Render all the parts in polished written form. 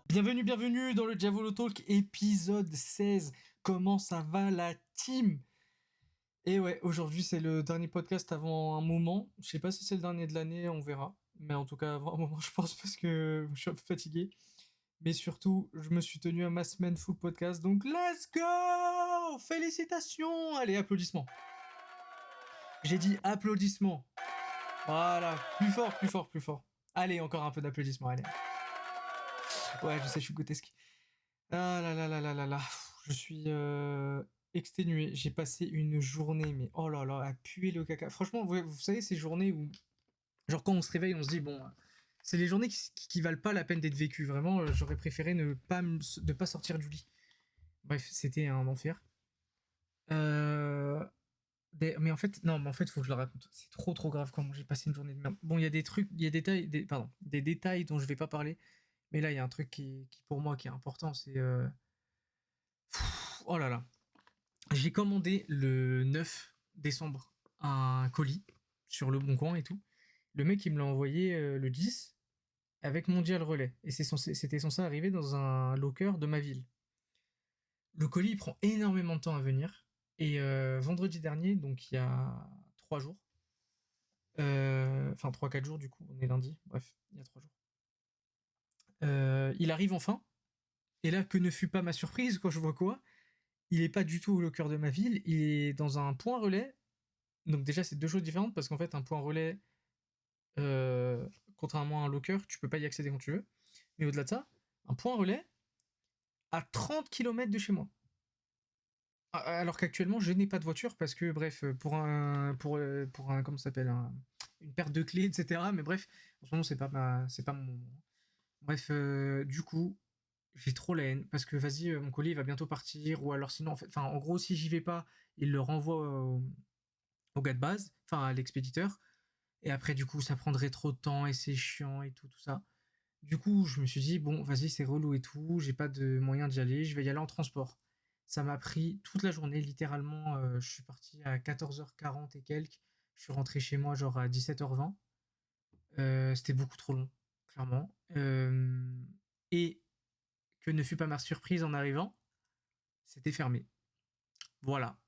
Bienvenue dans le Diavolo Talk épisode 16. Comment ça va la team? Et ouais, aujourd'hui c'est le dernier podcast avant un moment. Je sais pas si c'est le dernier de l'année, on verra. Mais en tout cas avant un moment je pense parce que je suis un peu fatigué. Mais surtout, je me suis tenu à ma semaine full podcast. Donc let's go! Félicitations! Allez, applaudissements. J'ai dit applaudissements. Voilà, plus fort, plus fort, plus fort. Allez, encore un peu d'applaudissements, allez. Ouais, je sais, je suis grotesque. Ah là là là là là là. Je suis exténué. J'ai passé une journée, mais oh là là, à puer le caca. Franchement, vous savez, ces journées où, genre, quand on se réveille, on se dit, bon, c'est les journées qui valent pas la peine d'être vécues. Vraiment, j'aurais préféré ne pas sortir du lit. Bref, c'était un enfer. Mais en fait, non, mais en fait, faut que je le raconte. C'est trop grave comment j'ai passé une journée de merde. Bon, il y a des trucs, il y a des détails dont je vais pas parler. Mais là, il y a un truc qui pour moi, qui est important, c'est... Oh là là. J'ai commandé le 9 décembre un colis sur Le Bon Coin et tout. Le mec, il me l'a envoyé le 10 avec Mondial Relais. Et c'était censé arriver dans un locker de ma ville. Le colis, il prend énormément de temps à venir. Et vendredi dernier, donc il y a 3 jours, enfin 3-4 jours du coup, on est lundi, bref, il y a 3 jours. Il arrive enfin. Et là, que ne fut pas ma surprise quand je vois quoi? Il est pas du tout au cœur de ma ville, il est dans un point relais. Donc déjà, c'est deux choses différentes parce qu'en fait, un point relais, contrairement à un locker, tu peux pas y accéder quand tu veux. Mais au-delà de ça, un point relais à 30 km de chez moi. Alors qu'actuellement, je n'ai pas de voiture parce que, bref, pour un, comment ça s'appelle, une perte de clés, etc. Mais bref, en ce moment, c'est pas mon moment. Bref, du coup, j'ai trop la haine parce que vas-y, mon colis il va bientôt partir ou alors sinon, en gros, si j'y vais pas, il le renvoie au gars de base, enfin à l'expéditeur. Et après, du coup, ça prendrait trop de temps et c'est chiant et tout ça. Du coup, je me suis dit, bon, vas-y, c'est relou et tout, j'ai pas de moyen d'y aller, je vais y aller en transport. Ça m'a pris toute la journée, littéralement, je suis parti à 14h40 et quelques, je suis rentré chez moi genre à 17h20. C'était beaucoup trop long, clairement. Et que ne fut pas ma surprise en arrivant, c'était fermé. Voilà.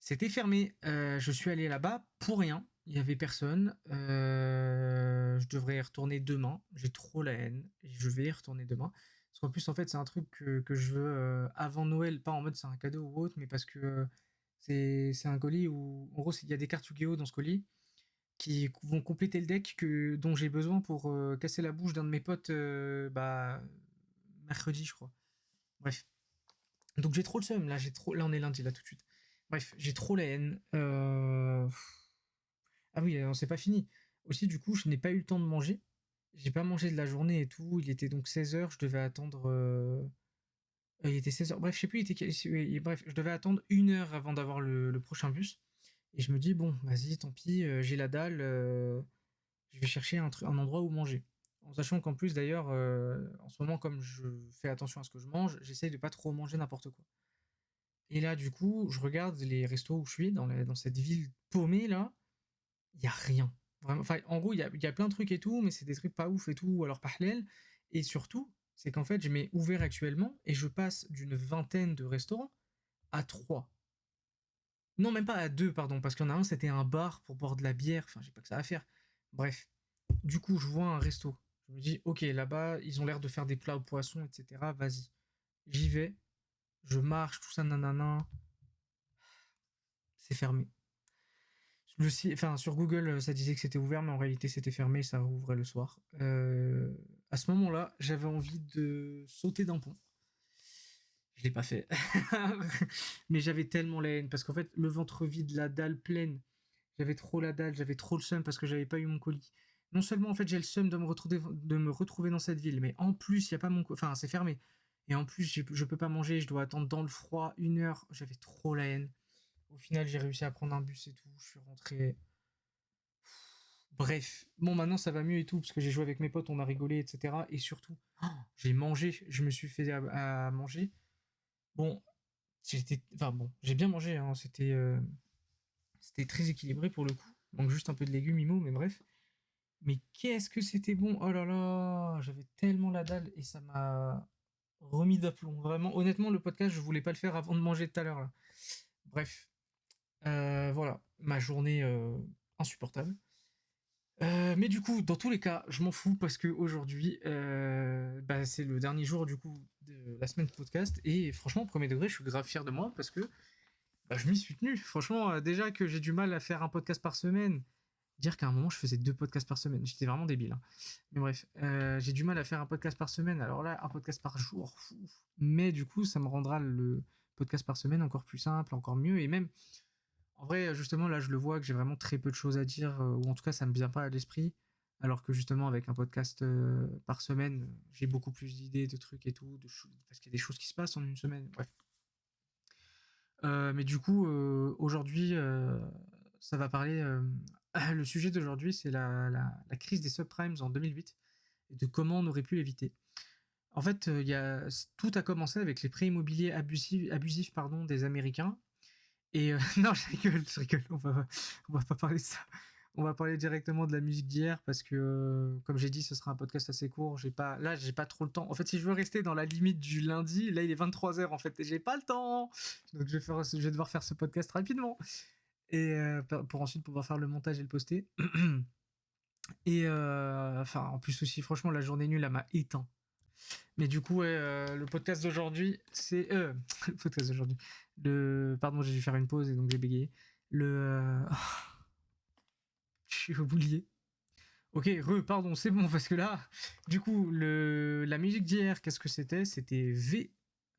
C'était fermé. Je suis allé là-bas pour rien. Il n'y avait personne. Je devrais y retourner demain. J'ai trop la haine. Je vais y retourner demain. Parce qu'en plus, en fait, c'est un truc que je veux avant Noël. Pas en mode c'est un cadeau ou autre, mais parce que c'est un colis où, en gros, il y a des cartes Yu-Gi-Oh! Dans ce colis qui vont compléter le deck dont j'ai besoin pour casser la bouche d'un de mes potes mercredi, je crois. Bref. Donc j'ai trop le seum. Là, on est lundi, là, tout de suite. Bref, j'ai trop la haine. Ah oui, c'est pas fini. Aussi, du coup, je n'ai pas eu le temps de manger. J'ai pas mangé de la journée et tout. Il était donc 16h. Je devais attendre. Il était 16h. Bref, je sais plus. Bref, je devais attendre 1 heure avant d'avoir le prochain bus. Et je me dis, bon, vas-y, tant pis, j'ai la dalle. Je vais chercher un endroit où manger. En sachant qu'en plus, d'ailleurs, en ce moment, comme je fais attention à ce que je mange, j'essaye de pas trop manger n'importe quoi. Et là, du coup, je regarde les restos où je suis, dans cette ville paumée, là. Il y a rien. Vraiment, enfin, en gros, il y a plein de trucs et tout, mais c'est des trucs pas ouf et tout, ou alors pas halal. Et surtout, c'est qu'en fait, je m'ai ouvert actuellement et je passe d'une vingtaine de restaurants à 3. Non, même pas à 2, pardon, parce qu'il y en a un, c'était un bar pour boire de la bière. Enfin, j'ai pas que ça à faire. Bref. Du coup, je vois un resto. Je me dis, ok, là-bas, ils ont l'air de faire des plats au poisson, etc. Vas-y. J'y vais. Je marche, tout ça, nanana. C'est fermé. Sur Google, ça disait que c'était ouvert, mais en réalité, c'était fermé, ça rouvrait le soir. À ce moment-là, j'avais envie de sauter d'un pont. Je l'ai pas fait. Mais j'avais tellement la haine, parce qu'en fait, le ventre vide, la dalle pleine, j'avais trop la dalle, j'avais trop le seum parce que j'avais pas eu mon colis. Non seulement, en fait, j'ai le seum de me retrouver dans cette ville, mais en plus, il y a pas mon colis. Enfin, c'est fermé. Et en plus, je peux pas manger, je dois attendre dans le froid 1 heure. J'avais trop la haine. Au final, j'ai réussi à prendre un bus et tout. Je suis rentré. Bref, bon maintenant ça va mieux et tout, parce que j'ai joué avec mes potes, on a rigolé, etc. Et surtout, j'ai mangé, je me suis fait à manger. Bon, j'ai bien mangé, hein, c'était très équilibré pour le coup. Il manque juste un peu de légumes, Imo, mais bref. Mais qu'est-ce que c'était bon! Oh là là! J'avais tellement la dalle et ça m'a remis d'aplomb. Vraiment, honnêtement, le podcast, je voulais pas le faire avant de manger tout à l'heure, là. Bref, voilà, ma journée insupportable. Mais du coup, dans tous les cas, je m'en fous parce que aujourd'hui, bah, c'est le dernier jour du coup de la semaine de podcast et franchement, au premier degré, je suis grave fier de moi parce que bah, je m'y suis tenu. Franchement, déjà que j'ai du mal à faire un podcast par semaine, dire qu'à un moment je faisais 2 podcasts par semaine, j'étais vraiment débile, hein. Mais bref, j'ai du mal à faire un podcast par semaine. Alors là, un podcast par jour, fou. Mais du coup, ça me rendra le podcast par semaine encore plus simple, encore mieux et même en vrai, justement, là, je le vois que j'ai vraiment très peu de choses à dire, ou en tout cas, ça me vient pas à l'esprit. Alors que justement, avec un podcast par semaine, j'ai beaucoup plus d'idées, de trucs et tout, parce qu'il y a des choses qui se passent en une semaine. Bref. Mais du coup, aujourd'hui, ça va parler. Le sujet d'aujourd'hui, c'est la crise des subprimes en 2008 et de comment on aurait pu l'éviter. En fait, tout a commencé avec les prêts immobiliers abusifs pardon, des Américains et non, je rigole, on va pas parler de ça. On va parler directement de la musique d'hier parce que, comme j'ai dit, ce sera un podcast assez court. J'ai pas trop le temps. En fait, si je veux rester dans la limite du lundi, là, il est 23h en fait, et j'ai pas le temps. Donc, je vais devoir faire ce podcast rapidement et pour ensuite pouvoir faire le montage et le poster. Et enfin, en plus aussi, franchement, la journée nulle, elle m'a éteint. Mais du coup, ouais, le podcast d'aujourd'hui, c'est le podcast d'aujourd'hui. Pardon, j'ai dû faire une pause et donc j'ai bégayé. J'ai oublié. Ok, pardon, c'est bon parce que là, du coup, la musique d'hier, qu'est-ce que c'était? C'était V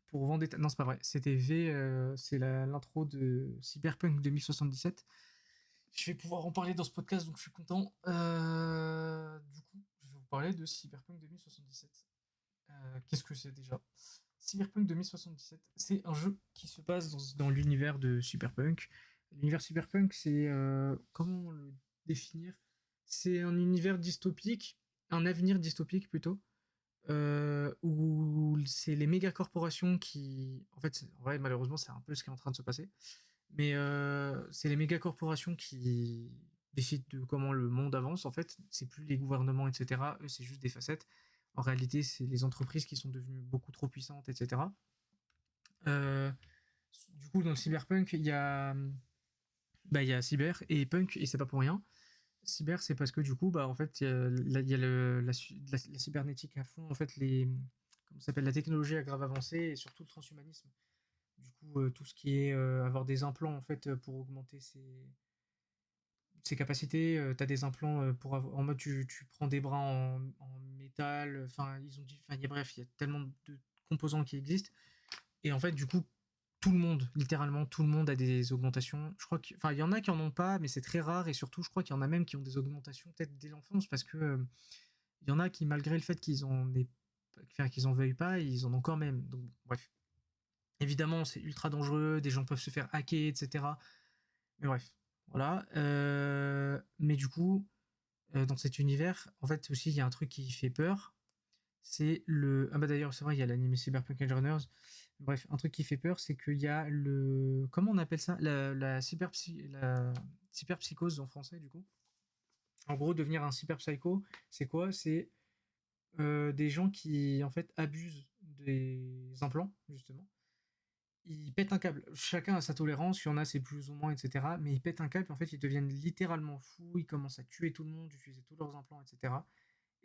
pour Vendetta. Non, c'est pas vrai. C'était V, c'est l'intro de Cyberpunk 2077. Je vais pouvoir en parler dans ce podcast, donc je suis content. Du coup, je vais vous parler de Cyberpunk 2077. Qu'est-ce que c'est déjà? Cyberpunk 2077, c'est un jeu qui se passe dans l'univers de Cyberpunk. L'univers Cyberpunk, c'est comment le définir? C'est un univers dystopique, un avenir dystopique plutôt, où c'est les méga corporations qui, en fait, en vrai, malheureusement, c'est un peu ce qui est en train de se passer. Mais c'est les méga corporations qui décident de comment le monde avance. En fait, c'est plus les gouvernements, etc. Eux, c'est juste des facettes. En réalité, c'est les entreprises qui sont devenues beaucoup trop puissantes, etc. Euh, du coup, dans le cyberpunk, il y a cyber et punk, et c'est pas pour rien. Cyber, c'est parce que du coup, bah, en fait, il y a la cybernétique à fond. En fait, comment ça s'appelle, la technologie a grave avancé et surtout le transhumanisme. Du coup, tout ce qui est avoir des implants en fait pour augmenter ses capacités, tu as des implants en mode tu prends des bras en métal, enfin ils ont dit, enfin bref, il y a tellement de composants qui existent et en fait du coup tout le monde, littéralement tout le monde a des augmentations. Je crois enfin il y en a qui en ont pas, mais c'est très rare et surtout je crois qu'il y en a même qui ont des augmentations peut-être dès l'enfance parce que il y en a qui malgré le fait qu'ils en veuillent pas, ils en ont quand même. Donc bref. Évidemment, c'est ultra dangereux, des gens peuvent se faire hacker, etc. Mais bref, voilà. Mais du coup, dans cet univers, en fait, aussi, il y a un truc qui fait peur. C'est le. Ah bah d'ailleurs, c'est vrai, il y a l'anime Cyberpunk Edge Runners. Bref, un truc qui fait peur, c'est qu'il y a le. Comment on appelle ça? La cyberpsychose en français, du coup. En gros, devenir un cyberpsycho, c'est quoi? C'est des gens qui, en fait, abusent des implants, justement. Ils pètent un câble. Chacun a sa tolérance, il y en a c'est plus ou moins, etc. Mais ils pètent un câble et en fait ils deviennent littéralement fous, ils commencent à tuer tout le monde, utiliser tous leurs implants, etc.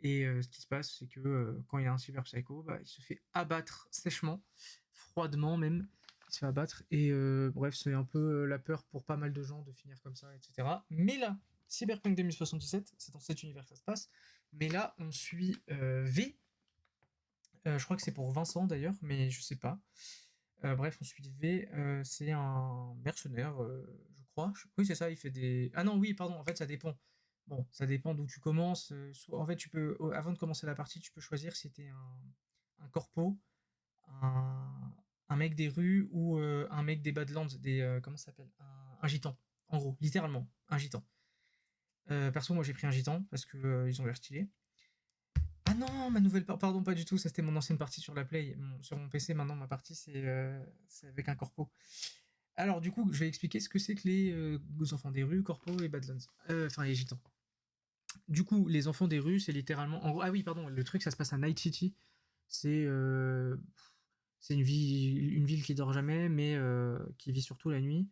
Et ce qui se passe, c'est que quand il y a un cyber psycho, bah, il se fait abattre sèchement, froidement même. Il se fait abattre et bref, c'est un peu la peur pour pas mal de gens de finir comme ça, etc. Mais là, Cyberpunk 2077, c'est dans cet univers que ça se passe. Mais là, on suit V. Je crois que c'est pour Vincent d'ailleurs, mais je sais pas. Bref, on suit V, c'est un mercenaire, je crois. Oui, c'est ça, il fait des. Ah non, oui, pardon, en fait, ça dépend. Bon, ça dépend d'où tu commences. En fait, avant de commencer la partie, tu peux choisir si t'es un corpo, un, un mec des rues ou un mec des Badlands, comment ça s'appelle? Un gitan, en gros, littéralement, un gitan. Perso, moi j'ai pris un gitan parce que ils ont l'air stylés. Ah non, ma nouvelle pardon, pas du tout, ça c'était mon ancienne partie sur la Play. Sur mon PC, maintenant ma partie c'est avec un corpo. Alors, du coup, je vais expliquer ce que c'est que les enfants des rues, corpo et badlands. Enfin, les gitans. Du coup, les enfants des rues, c'est littéralement. Ah oui, pardon, le truc, ça se passe à Night City. C'est c'est une ville qui dort jamais, mais qui vit surtout la nuit.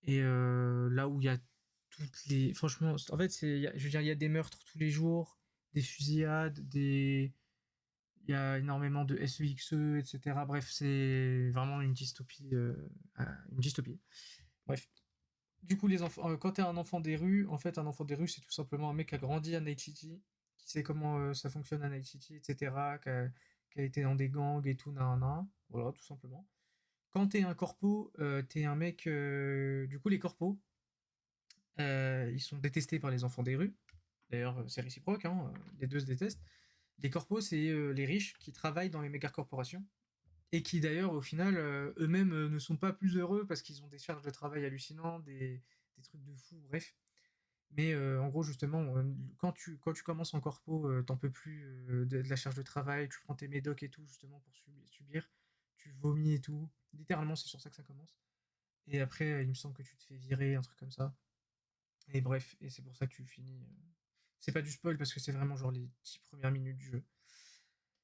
Et là où il y a toutes les. Franchement, en fait, je veux dire, il y a des meurtres tous les jours, des fusillades, des. Il y a énormément de SEXE, etc. Bref, c'est vraiment une dystopie. Une dystopie. Bref. Du coup, quand t'es un enfant des rues, en fait, un enfant des rues, c'est tout simplement un mec qui a grandi à Night City, qui sait comment ça fonctionne à Night City, etc., qui a été dans des gangs et tout, nan, voilà, tout simplement. Quand t'es un corpo, t'es un mec. Du coup, les corpos, ils sont détestés par les enfants des rues. D'ailleurs, c'est réciproque, hein, les deux se détestent. Les corpos, c'est les riches qui travaillent dans les méga corporations et qui d'ailleurs au final eux-mêmes ne sont pas plus heureux parce qu'ils ont des charges de travail hallucinantes, des trucs de fou, bref. Mais en gros justement, quand tu commences en corpo, t'en peux plus de la charge de travail, tu prends tes médocs et tout justement pour subir, tu vomis et tout. Littéralement c'est sur ça que ça commence. Et après il me semble que tu te fais virer, un truc comme ça. Et bref, et c'est pour ça que tu finis. C'est pas du spoil parce que c'est vraiment genre les 10 premières minutes du jeu.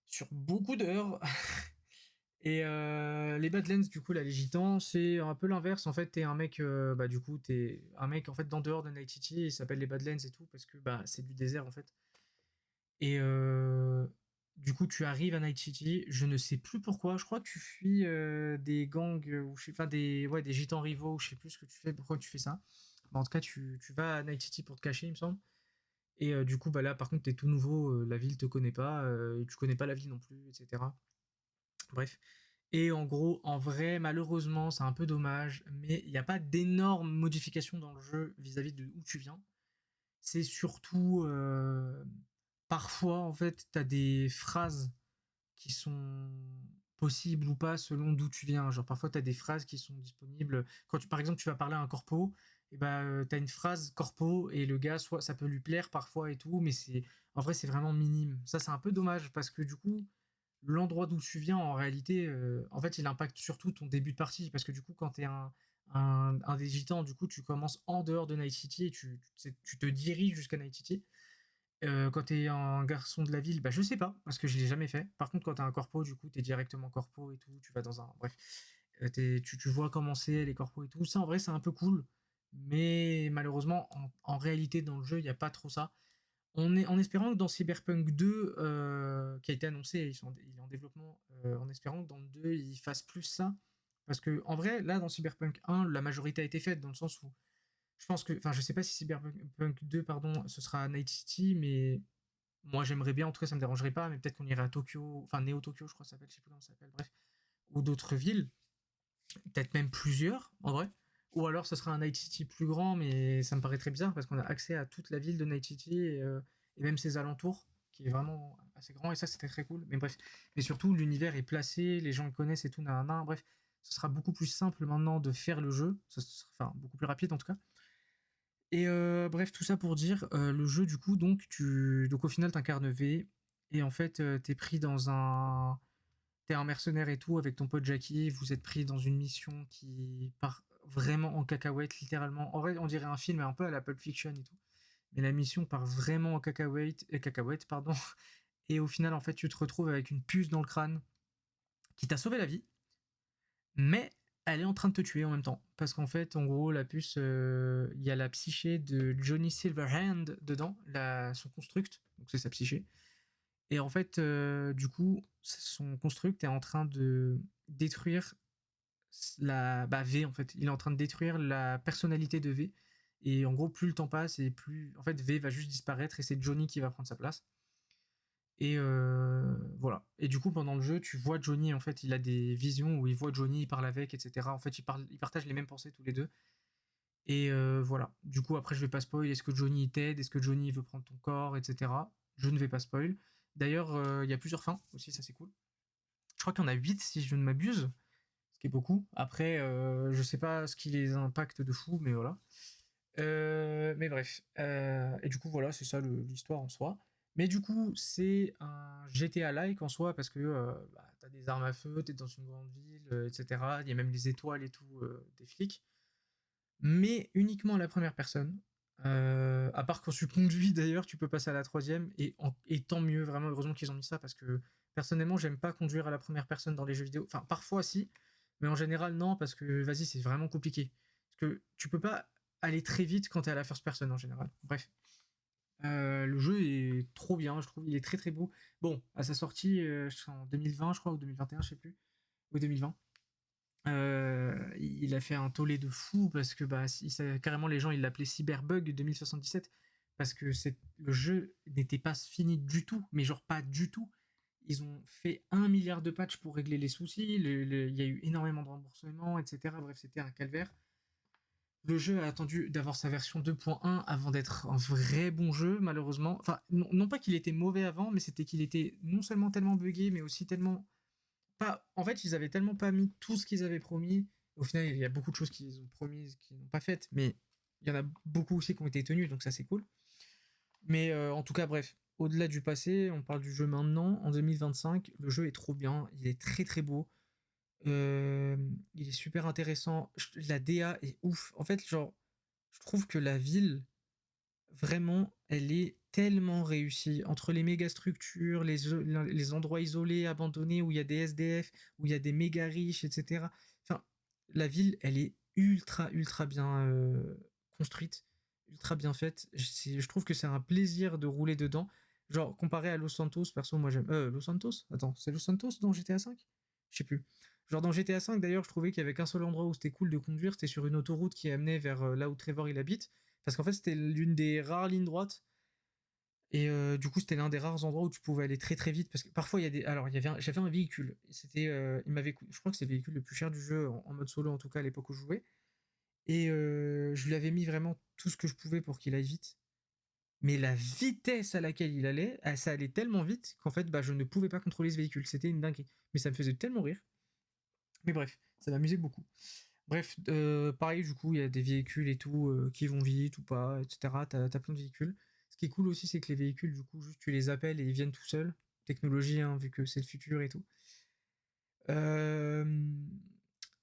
Sur beaucoup d'heures. Et les Badlands, du coup, là, les gitans, c'est un peu l'inverse. En fait, t'es un mec, bah, du coup, t'es un mec, en fait, d'en dehors de Night City, il s'appelle les Badlands et tout, parce que, bah, c'est du désert, en fait. Et du coup, tu arrives à Night City, je ne sais plus pourquoi, je crois que tu fuis des gangs, ou enfin, ouais, des gitans rivaux, ou je sais plus ce que tu fais, pourquoi tu fais ça. Bah, en tout cas, tu vas à Night City pour te cacher, il me semble. Et du coup, bah là, par contre, t'es tout nouveau, la ville te connaît pas, et tu connais pas la ville non plus, etc. Bref. Et en gros, en vrai, malheureusement, c'est un peu dommage, mais il n'y a pas d'énormes modifications dans le jeu vis-à-vis de où tu viens. C'est surtout parfois, en fait, tu as des phrases qui sont possibles ou pas selon d'où tu viens. Genre, parfois, tu as des phrases qui sont disponibles. Quand par exemple, tu vas parler à un corpo, et bah, tu as une phrase corpo et le gars, soit ça peut lui plaire parfois et tout, mais en vrai, c'est vraiment minime. Ça, c'est un peu dommage parce que du coup, l'endroit d'où tu viens, en réalité, en fait, il impacte surtout ton début de partie. Parce que du coup, quand tu es un des gitans, du coup, tu commences en dehors de Night City et tu te diriges jusqu'à Night City. Quand tu es un garçon de la ville, bah, je sais pas, parce que je l'ai jamais fait. Par contre, quand tu es un corpo, du coup, tu es directement corpo et tout. Tu vas dans un. Bref, tu vois comment c'est les corpos et tout. Ça, en vrai, c'est un peu cool. Mais malheureusement, en réalité, dans le jeu, il n'y a pas trop ça. En espérant que dans Cyberpunk 2, qui a été annoncé, il est en développement, en espérant que dans le 2, ils fassent plus ça. Parce que, en vrai, là, dans Cyberpunk 1, la majorité a été faite, dans le sens où je pense que. Enfin, je sais pas si Cyberpunk 2, pardon, ce sera à Night City, mais moi, j'aimerais bien, en tout cas, ça me dérangerait pas, mais peut-être qu'on irait à Tokyo, enfin, Neo Tokyo, je crois que ça s'appelle, je sais plus comment ça s'appelle, bref, ou d'autres villes, peut-être même plusieurs, en vrai. Ou alors, ce sera un Night City plus grand, mais ça me paraît très bizarre parce qu'on a accès à toute la ville de Night City et même ses alentours, qui est vraiment assez grand, et ça, c'était très cool. Mais bref, mais surtout, l'univers est placé, les gens le connaissent et tout, nanana. Bref, ce sera beaucoup plus simple maintenant de faire le jeu, enfin, beaucoup plus rapide en tout cas. Et bref, tout ça pour dire, le jeu, du coup, donc au final, t'incarnes V, et en fait, t'es pris dans un. T'es un mercenaire et tout avec ton pote Jackie, vous êtes pris dans une mission qui part vraiment en cacahuète, littéralement. En vrai, on dirait un film un peu à la Pulp Fiction et tout. Mais la mission part vraiment en cacahuète, pardon. Et au final, en fait, tu te retrouves avec une puce dans le crâne qui t'a sauvé la vie, mais elle est en train de te tuer en même temps. Parce qu'en fait, en gros, la puce, il y a la psyché de Johnny Silverhand dedans, son construct, donc c'est sa psyché. Et en fait, du coup, son construct est en train de détruire V en fait. Il est en train de détruire la personnalité de V. Et en gros, plus le temps passe et plus en fait V va juste disparaître et c'est Johnny qui va prendre sa place. Et voilà. Et du coup, pendant le jeu, tu vois Johnny, en fait, il a des visions où il voit Johnny, il parle avec, etc. En fait, ils partagent les mêmes pensées tous les deux. Et voilà. Du coup, après, je vais pas spoil. Est-ce que Johnny t'aide? Est-ce que Johnny veut prendre ton corps, etc. Je ne vais pas spoil. D'ailleurs, il y a plusieurs fins aussi, ça c'est cool. Je crois qu'il y en a 8 si je ne m'abuse, ce qui est beaucoup. Après, je sais pas ce qui les impacte de fou, mais voilà. Mais bref. Et du coup, voilà, c'est ça l'histoire en soi. Mais du coup, c'est un GTA-like en soi parce que bah, t'as des armes à feu, t'es dans une grande ville, etc. Il y a même les étoiles et tout des flics. Mais uniquement à la première personne. À part quand tu conduis d'ailleurs, tu peux passer à la troisième. Et tant mieux, vraiment, heureusement qu'ils ont mis ça parce que personnellement, j'aime pas conduire à la première personne dans les jeux vidéo. Enfin, parfois si, mais en général, non, parce que vas-y, c'est vraiment compliqué. Parce que tu peux pas aller très vite quand t'es à la first person en général. Bref. Le jeu est trop bien, je trouve. Il est très très beau. Bon, à sa sortie, en 2020, je crois, ou 2021, je sais plus. Ou 2020. Il a fait un tollé de fou parce que carrément les gens ils l'appelaient Cyberbug 2077 parce que le jeu n'était pas fini du tout, mais genre pas du tout. Ils ont fait 1 milliard de patchs pour régler les soucis, il y a eu énormément de remboursements, etc. Bref, c'était un calvaire. Le jeu a attendu d'avoir sa version 2.1 avant d'être un vrai bon jeu, malheureusement. Enfin, non pas qu'il était mauvais avant, mais c'était qu'il était non seulement tellement buggé, mais aussi tellement pas. En fait, ils avaient tellement pas mis tout ce qu'ils avaient promis. Au final, il y a beaucoup de choses qu'ils ont promises qu'ils n'ont pas faites, mais il y en a beaucoup aussi qui ont été tenues, donc ça c'est cool. Mais en tout cas, bref, au-delà du passé, on parle du jeu maintenant, en 2025. Le jeu est trop bien, il est très très beau. Il est super intéressant. La DA est ouf. En fait, genre, je trouve que la ville, vraiment, elle est tellement réussie. Entre les méga structures, les endroits isolés, abandonnés, où il y a des SDF, où il y a des méga riches, etc. Enfin, la ville, elle est ultra, ultra bien construite, ultra bien faite. Je trouve que c'est un plaisir de rouler dedans. Genre, comparé à Los Santos, perso, moi j'aime. Los Santos? Attends, c'est Los Santos dans GTA V? Je sais plus. Genre dans GTA V, d'ailleurs, je trouvais qu'il y avait qu'un seul endroit où c'était cool de conduire, c'était sur une autoroute qui amenait vers là où Trevor il habite. Parce qu'en fait, c'était l'une des rares lignes droites. Et du coup, c'était l'un des rares endroits où tu pouvais aller très très vite. Parce que parfois, il y a des. Alors, j'avais un véhicule. C'était, je crois que c'est le véhicule le plus cher du jeu, en mode solo en tout cas, à l'époque où je jouais. Et je lui avais mis vraiment tout ce que je pouvais pour qu'il aille vite. Mais la vitesse à laquelle il allait, ça allait tellement vite qu'en fait, je ne pouvais pas contrôler ce véhicule. C'était une dinguerie. Mais ça me faisait tellement rire. Mais bref, ça m'amusait beaucoup. Bref, pareil, du coup, il y a des véhicules et tout qui vont vite ou pas, etc. T'as plein de véhicules. Ce qui est cool aussi, c'est que les véhicules, du coup, juste tu les appelles et ils viennent tout seuls. Technologie, hein, vu que c'est le futur et tout. Euh,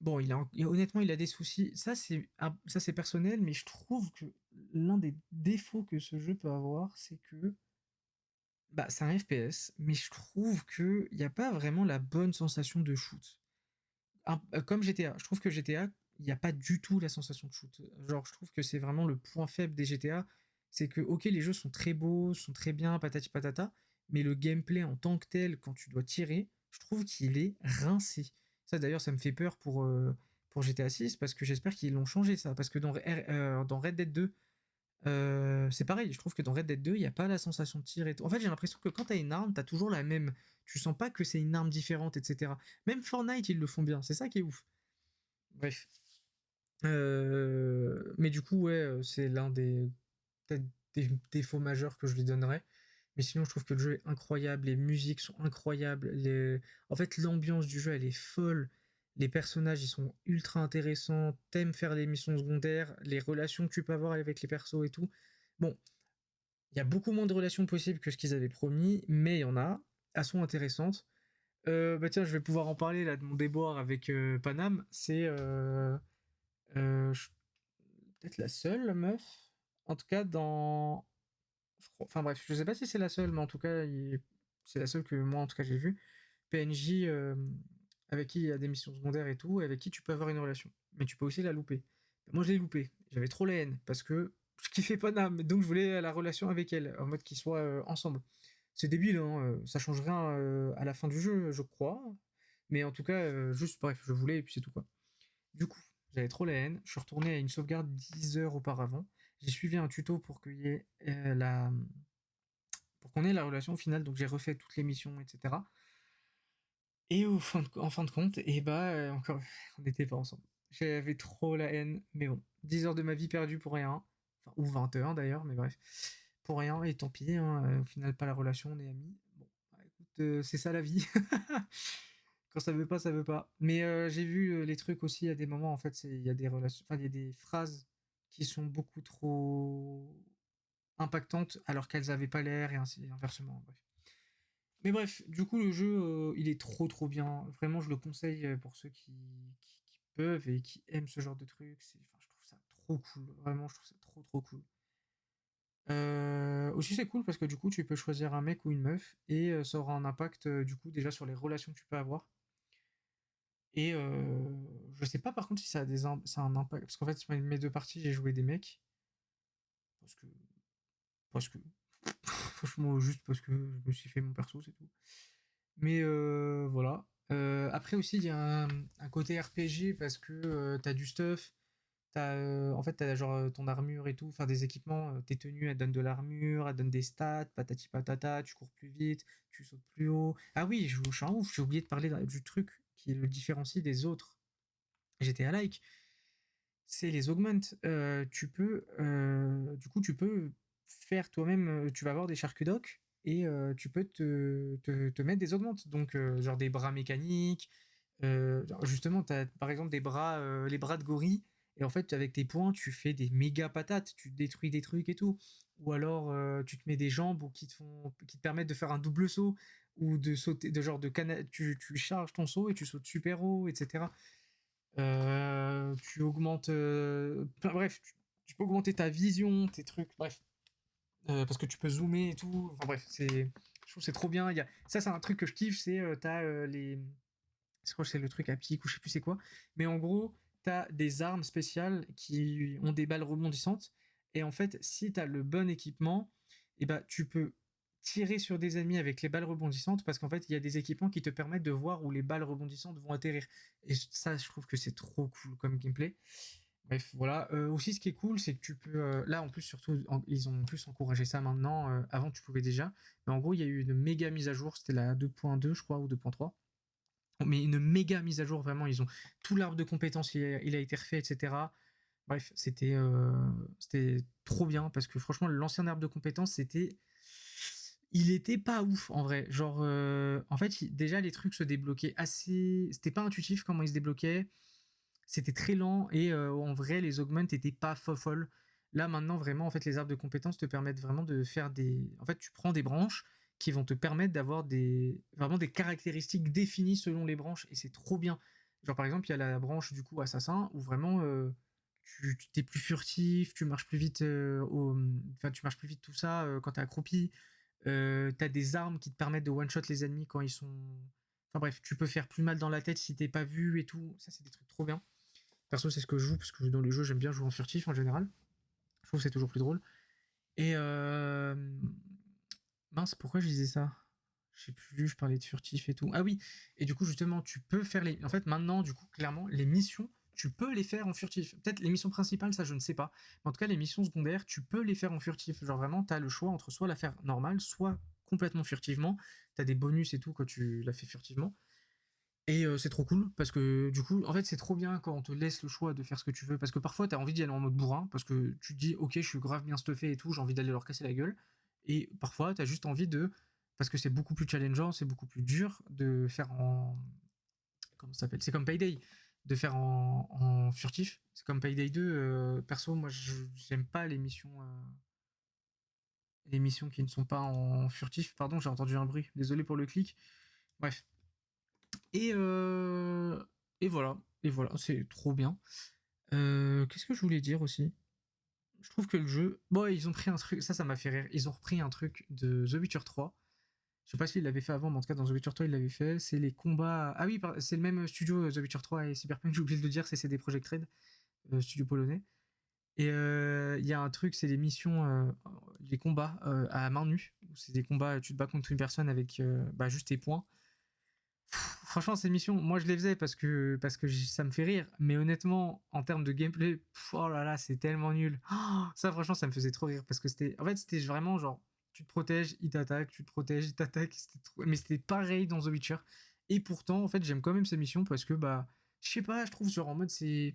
Bon, honnêtement, il a des soucis. Ça, c'est personnel, mais je trouve que l'un des défauts que ce jeu peut avoir, c'est que c'est un FPS, mais je trouve qu'il n'y a pas vraiment la bonne sensation de shoot. Comme GTA. Je trouve que GTA, il n'y a pas du tout la sensation de shoot. Genre, je trouve que c'est vraiment le point faible des GTA. C'est que, ok, les jeux sont très beaux, sont très bien, patati patata, mais le gameplay en tant que tel, quand tu dois tirer, je trouve qu'il est rincé. Ça, d'ailleurs, ça me fait peur pour GTA 6, parce que j'espère qu'ils l'ont changé, ça. Parce que dans Red Dead 2, c'est pareil, je trouve que dans Red Dead 2, il n'y a pas la sensation de tir et tout. En fait, j'ai l'impression que quand t'as une arme, t'as toujours la même. Tu sens pas que c'est une arme différente, etc. Même Fortnite, ils le font bien, c'est ça qui est ouf. Bref. Mais du coup, ouais, c'est l'un des peut-être des défauts majeurs que je lui donnerais. Mais sinon, je trouve que le jeu est incroyable, les musiques sont incroyables, en fait, l'ambiance du jeu, elle est folle. Les personnages, ils sont ultra intéressants. T'aimes faire des missions secondaires, les relations que tu peux avoir avec les persos et tout. Bon, il y a beaucoup moins de relations possibles que ce qu'ils avaient promis, mais il y en a. Elles sont intéressantes. Tiens, je vais pouvoir en parler là de mon déboire avec Panam. C'est euh, je- peut-être la seule meuf. En tout cas, enfin bref, je sais pas si c'est la seule, mais en tout cas, c'est la seule que moi, en tout cas, j'ai vue. PNJ, avec qui il y a des missions secondaires et tout, et avec qui tu peux avoir une relation. Mais tu peux aussi la louper. Moi, je l'ai loupé. J'avais trop la haine, parce que je kiffais Panam, donc je voulais la relation avec elle, en mode qu'ils soient ensemble. C'est débile, hein, ça change rien à la fin du jeu, je crois. Mais en tout cas, juste, bref, je voulais, et puis c'est tout, quoi. Du coup, j'avais trop la haine. Je suis retourné à une sauvegarde 10 heures auparavant. J'ai suivi un tuto pour qu'il y ait pour qu'on ait la relation finale. Donc j'ai refait toutes les missions, etc. Et en fin de compte, encore, on n'était pas ensemble. J'avais trop la haine, mais bon, 10 heures de ma vie perdue pour rien. Enfin, ou 20 heures d'ailleurs, mais bref. Pour rien, et tant pis, hein, au final, pas la relation, on est amis. Bon, écoute, c'est ça la vie. Quand ça veut pas, ça veut pas. Mais j'ai vu les trucs aussi, à des moments, en fait, il y a des relations, enfin, il y a des phrases qui sont beaucoup trop impactantes alors qu'elles avaient pas l'air et ainsi inversement. Bref. Mais bref, du coup, le jeu, il est trop trop bien. Vraiment, je le conseille pour ceux qui peuvent et qui aiment ce genre de truc. Enfin, je trouve ça trop cool. Vraiment, je trouve ça trop trop cool. Aussi, c'est cool parce que du coup, tu peux choisir un mec ou une meuf et ça aura un impact du coup déjà sur les relations que tu peux avoir. Et je sais pas par contre si ça a un impact. Parce qu'en fait, sur mes deux parties, j'ai joué des mecs. Parce que. Parce que. Franchement, juste parce que je me suis fait mon perso, c'est tout. Mais voilà. Après aussi, il y a un côté RPG parce que t'as du stuff. En fait, t'as genre ton armure et tout, enfin des équipements, tes tenues, elles donnent de l'armure, elles donnent des stats, patati patata, tu cours plus vite, tu sautes plus haut. Ah oui, je suis un ouf, j'ai oublié de parler du truc qui le différencie des autres GTA-like, c'est les augments. Du coup, tu peux faire toi-même, tu vas avoir des charcudocs et tu peux te mettre des augments. Donc, genre des bras mécaniques. Justement, tu as par exemple les bras de gorille. Et en fait, avec tes points, tu fais des méga patates, tu détruis des trucs et tout. Ou alors, tu te mets des jambes qui te permettent de faire un double saut ou de sauter, tu charges ton saut et tu sautes super haut, etc. Tu augmentes. Bref, tu peux augmenter ta vision, tes trucs, bref. Parce que tu peux zoomer et tout. Enfin bref, je trouve que c'est trop bien. Ça, c'est un truc que je kiffe, c'est t'as les. Je crois que c'est le truc à pique ou je sais plus c'est quoi. Mais en gros, t'as des armes spéciales qui ont des balles rebondissantes. Et en fait, si t'as le bon équipement, et bah, tu peux tirer sur des ennemis avec les balles rebondissantes parce qu'en fait, il y a des équipements qui te permettent de voir où les balles rebondissantes vont atterrir. Et ça, je trouve que c'est trop cool comme gameplay. Bref, voilà. Aussi, ce qui est cool, c'est que tu peux. Là, en plus, surtout, ils ont plus encouragé ça maintenant. Avant, tu pouvais déjà. Mais en gros, il y a eu une méga mise à jour. C'était la 2.2, je crois, ou 2.3. Mais une méga mise à jour, vraiment. Ils ont tout l'arbre de compétences, il a été refait, etc. Bref, c'était trop bien parce que franchement, l'ancien arbre de compétences, il était pas ouf en vrai. Genre, en fait, déjà les trucs se débloquaient assez. C'était pas intuitif comment ils se débloquaient. C'était très lent et en vrai, les augments étaient pas folles. Là, maintenant, vraiment, en fait, les arbres de compétences te permettent vraiment de faire des. En fait, tu prends des branches qui vont te permettre d'avoir vraiment des caractéristiques définies selon les branches et c'est trop bien. Genre, par exemple, il y a la branche du coup assassin où vraiment tu t'es plus furtif, tu marches plus vite, enfin, tu marches plus vite tout ça quand t'es accroupi. T'as des armes qui te permettent de one-shot les ennemis quand ils sont. Enfin bref, tu peux faire plus mal dans la tête si t'es pas vu et tout. Ça, c'est des trucs trop bien. Perso, c'est ce que je joue, parce que dans les jeux, j'aime bien jouer en furtif en général. Je trouve que c'est toujours plus drôle. Et mince, pourquoi je disais ça? Je sais plus, je parlais de furtif et tout. Ah oui, et du coup, justement, tu peux faire les. En fait, maintenant, du coup, clairement, les missions, tu peux les faire en furtif. Peut-être les missions principales, ça, je ne sais pas. Mais en tout cas, les missions secondaires, tu peux les faire en furtif. Genre vraiment, t'as le choix entre soit la faire normale, soit complètement furtivement. T'as des bonus et tout quand tu la fais furtivement. Et c'est trop cool parce que du coup, en fait, c'est trop bien quand on te laisse le choix de faire ce que tu veux. Parce que parfois, t'as envie d'y aller en mode bourrin parce que tu te dis, ok, je suis grave bien stuffé et tout, j'ai envie d'aller leur casser la gueule. Et parfois, t'as juste envie de. Parce que c'est beaucoup plus challengeant, c'est beaucoup plus dur de faire en. Comment ça s'appelle? C'est comme Payday, de faire en furtif. C'est comme Payday 2. Perso, moi, j'aime pas les missions qui ne sont pas en furtif. Pardon, j'ai entendu un bruit. Désolé pour le clic. Bref. Et, euh, et voilà. Et voilà, c'est trop bien. Qu'est-ce que je voulais dire aussi? Je trouve que le jeu. Bon, ils ont pris un truc. Ça m'a fait rire. Ils ont repris un truc de The Witcher 3. Je sais pas s'ils l'avaient fait avant, mais en tout cas, dans The Witcher 3, ils l'avaient fait. C'est les combats. Ah oui, c'est le même studio, The Witcher 3 et Cyberpunk, j'ai oublié de le dire, c'est CD Projekt Red, studio polonais. Et il y a un truc, c'est les missions, les combats à main nue. C'est des combats, tu te bats contre une personne avec juste tes poings. Franchement, ces missions, moi je les faisais parce que ça me fait rire, mais honnêtement, en termes de gameplay, oh là là, c'est tellement nul. Oh, ça, franchement, ça me faisait trop rire parce que c'était vraiment genre, tu te protèges, il t'attaque, tu te protèges, il t'attaque, mais c'était pareil dans The Witcher. Et pourtant, en fait, j'aime quand même ces missions parce que, je sais pas, je trouve genre en mode, tu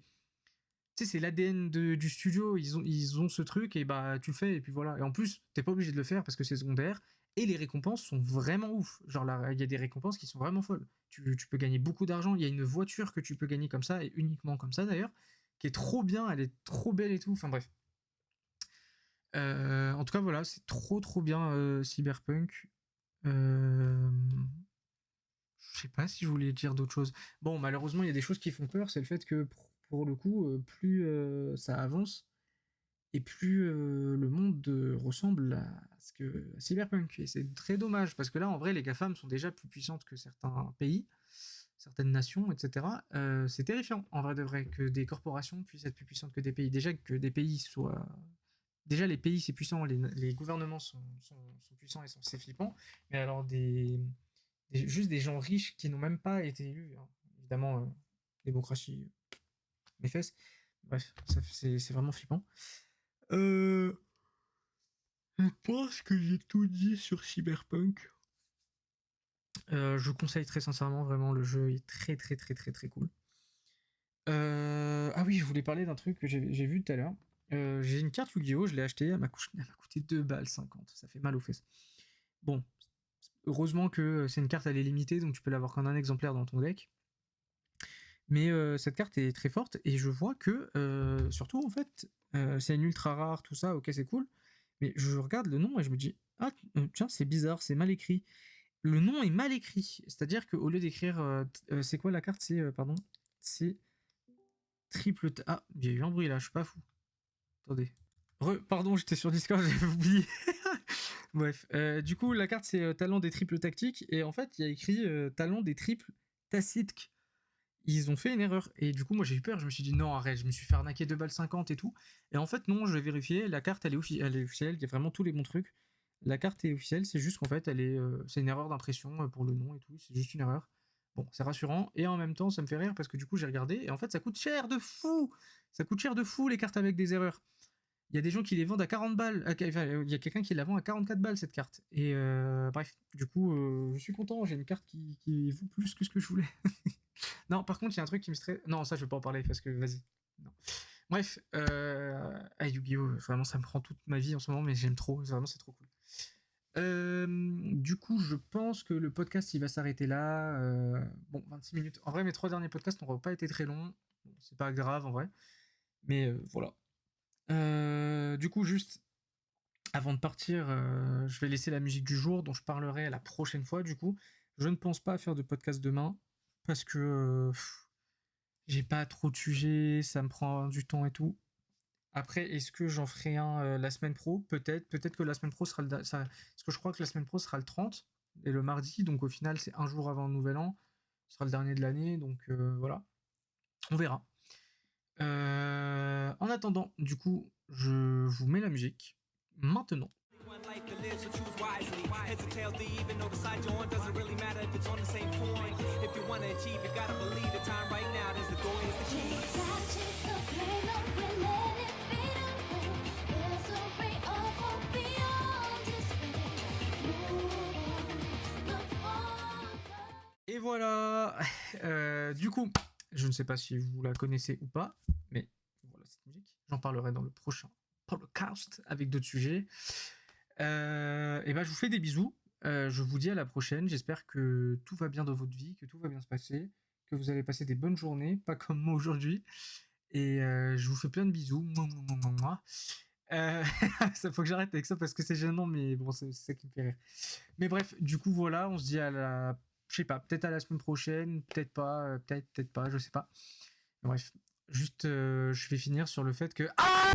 sais, c'est l'ADN du studio, ils ont ce truc et tu le fais et puis voilà. Et en plus, t'es pas obligé de le faire parce que c'est secondaire et les récompenses sont vraiment ouf. Genre là, il y a des récompenses qui sont vraiment folles. Tu peux gagner beaucoup d'argent. Il y a une voiture que tu peux gagner comme ça et uniquement comme ça d'ailleurs, qui est trop bien, elle est trop belle et tout. Enfin bref. En tout cas, voilà, c'est trop trop bien Cyberpunk. Je sais pas si je voulais dire d'autres choses. Bon, malheureusement, il y a des choses qui font peur. C'est le fait que, pour le coup, plus ça avance, et plus le monde ressemble à Cyberpunk. Et c'est très dommage, parce que là, en vrai, les GAFAM sont déjà plus puissantes que certains pays, certaines nations, etc. C'est terrifiant, en vrai de vrai, que des corporations puissent être plus puissantes que des pays. Déjà que des pays soient... Déjà, les pays, c'est puissant, les gouvernements sont puissants et c'est flippant, mais alors juste des gens riches qui n'ont même pas été élus, hein. Évidemment, démocratie, mes fesses. Bref, c'est vraiment flippant. Je pense que j'ai tout dit sur Cyberpunk. Je vous conseille très sincèrement, vraiment, le jeu est très très très très très cool. Ah oui, je voulais parler d'un truc que j'ai vu tout à l'heure. J'ai une carte Yu-Gi-Oh! Je l'ai achetée, elle m'a coûté 2 balles 50. Ça fait mal aux fesses. Bon, heureusement que c'est une carte, elle est limitée, donc tu peux l'avoir qu'en un exemplaire dans ton deck. Mais cette carte est très forte, et je vois que, surtout en fait, c'est une ultra rare, tout ça, ok, c'est cool. Mais je regarde le nom et je me dis, ah tiens, c'est bizarre, c'est mal écrit. Le nom est mal écrit, c'est-à-dire qu'au lieu d'écrire, c'est quoi la carte? C'est, pardon, c'est triple. Ah, il y a eu un bruit là, je suis pas fou. Attendez. Pardon, j'étais sur Discord, j'avais oublié. Bref, du coup, la carte c'est talent des triples tactiques, et en fait, il y a écrit talent des triples tacites. Ils ont fait une erreur, et du coup, moi j'ai eu peur, je me suis dit non, arrête, je me suis fait arnaquer 2 balles 50 et tout. Et en fait, non, je vais vérifier, la carte elle est officielle, il y a vraiment tous les bons trucs. La carte est officielle, c'est juste qu'en fait, c'est une erreur d'impression pour le nom et tout, c'est juste une erreur. Bon, c'est rassurant, et en même temps, ça me fait rire parce que du coup, j'ai regardé, et en fait, ça coûte cher de fou! Ça coûte cher de fou les cartes avec des erreurs. Il y a des gens qui les vendent à 40 balles, enfin, il y a quelqu'un qui la vend à 44 balles cette carte. Et bref, du coup, je suis content, j'ai une carte qui vaut plus que ce que je voulais. Non, par contre, il y a un truc qui me stresse. Non, ça, je vais pas en parler parce que vas-y. Non. Bref, Yu-Gi-Oh! Vraiment, ça me prend toute ma vie en ce moment, mais j'aime trop. Vraiment, c'est trop cool. Du coup, je pense que le podcast, il va s'arrêter là. Bon, 26 minutes. En vrai, mes 3 derniers podcasts n'auront pas été très longs. Bon, c'est pas grave, en vrai. Mais voilà. Du coup, juste avant de partir, je vais laisser la musique du jour dont je parlerai la prochaine fois. Du coup, je ne pense pas faire de podcast demain parce que j'ai pas trop de sujets, ça me prend du temps et tout. Après, est-ce que j'en ferai un la semaine pro? Peut-être que la semaine pro sera parce que je crois que la semaine pro sera le 30 et le mardi, donc au final c'est un jour avant le nouvel an, ce sera le dernier de l'année, donc voilà, on verra. En attendant, du coup, je vous mets la musique maintenant. Et voilà. Du coup, je ne sais pas si vous la connaissez ou pas, mais voilà cette musique. J'en parlerai dans le prochain podcast avec d'autres sujets. Et ben, je vous fais des bisous. Je vous dis à la prochaine. J'espère que tout va bien dans votre vie, que tout va bien se passer, que vous allez passer des bonnes journées, pas comme moi aujourd'hui. Et je vous fais plein de bisous. Ça faut que j'arrête avec ça parce que c'est gênant, mais bon, c'est ça qui me fait rire. Mais bref, du coup, voilà, on se dit je sais pas, peut-être à la semaine prochaine, peut-être pas, peut-être pas, je sais pas. Bref, juste, je vais finir sur le fait que... Ah!